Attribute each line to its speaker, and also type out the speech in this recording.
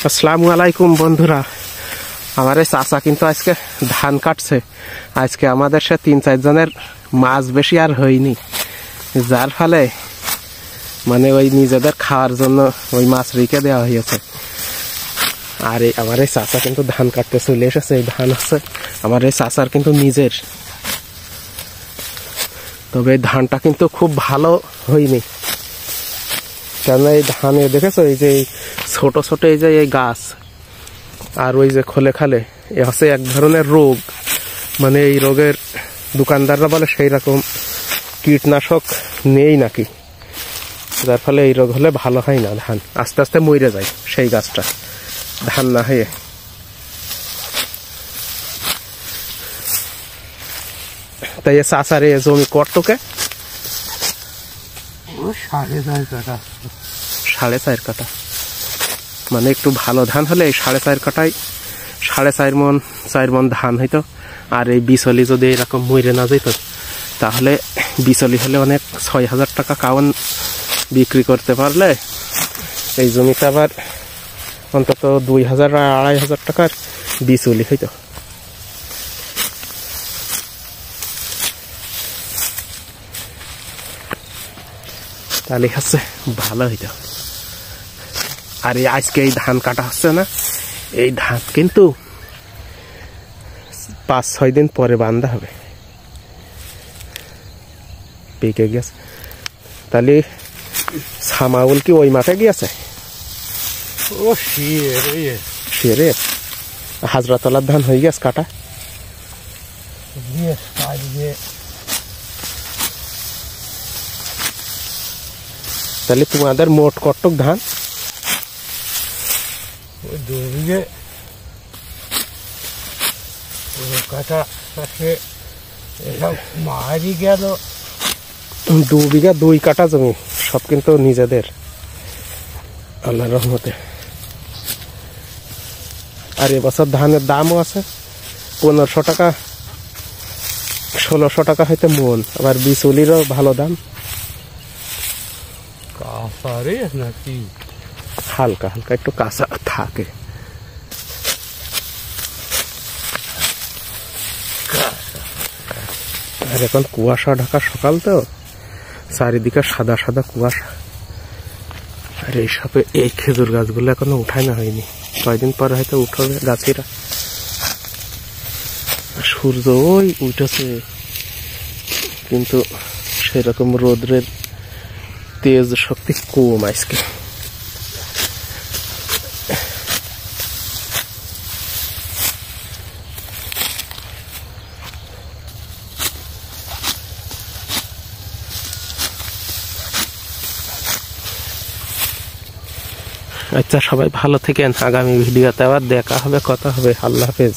Speaker 1: আসসালামু আলাইকুম বন্ধুরা। আমার এই চাচা কিন্তু আজকে ধান কাটছে। আজকে আমাদের সে 3-4 জনের মাছ বেশি আর হয়নি, যার ফলে মানে ওই নিজেদের খাওয়ার জন্য ওই মাছ রেখে দেওয়া হয়েছে। আর আমার এই চাচা কিন্তু ধান কাটতে চলে এসেছে। এই ধান হচ্ছে আমার এই চাচার কিন্তু নিজের, তবে এই ধানটা কিন্তু খুব ভালো হয়নি। কেন এই ধানে দেখেছো এই যে ছোট ছোট এই যে এই গাছ আর ওই যে খোলে খালে এ হচ্ছে এক ধরনের রোগ। মানে এই রোগের দোকানদাররা বলে সেই রকম কীটনাশক নেই নাকি, যার ফলে এই রোগ হলে ভালো হয় না, ধান আস্তে আস্তে মরে যায় সেই গাছটা ধান না হয়ে। তাই চাচার এ জমি কটটুকে 4.5 কাঠা। মানে একটু ভালো ধান হলে এই 4.5 কাঠায় 4.5 মণ ধান হইতো। আর এই বিচলি যদি এরকম মরে না যেত তাহলে বিচলি হলে অনেক 6,000 টাকা কাউন বিক্রি করতে পারলে এই জমিতে আবার অন্তত 2,000-2,500 টাকার বিচলি হইতো। তাহলে হচ্ছে ভালো হইতো। আর এই আজকে এই ধান কাটা হচ্ছে না, এই ধান কিন্তু 5-6 দিন পরে বান্ধা হবে, পেকে গেছে। তাহলে ছামাউল কি ওই মাঠে গিয়েছে?
Speaker 2: ও
Speaker 1: শিরে হাজরাতলার ধান হয়ে গেছে কাটা। তাহলে তোমাদের মোট কটক ধান?
Speaker 2: 2 বিঘে কাটা মারি গেল।
Speaker 1: 2 বিঘা 2 কাঠা জমি, সব কিন্তু নিজেদের আল্লাহর রহমতে। আর এবছর ধানের দামও আছে 1500 টাকা 1600 টাকা হইতে মন। আবার বিচুলিরও ভালো দাম।
Speaker 2: কাঁচারে নাকি
Speaker 1: হালকা হালকা একটু কাঁচা থাকে। আর এখন কুয়াশা ঢাকা সকাল তো, চারিদিকে সাদা সাদা কুয়াশা। আর এই সাথে এই খেজুর গাছগুলো এখনো উঠানো হয়নি, কয়দিন পরে হয়তো উঠবে গাছেরা। সূর্য ওই উঠেছে, কিন্তু সেরকম রোদ্রের তেজ শক্তি কম আজকে। আচ্ছা, সবাই ভালো থেকেন। আগামী ভিডিওতে আবার দেখা হবে, কথা হবে। আল্লাহ হাফেজ।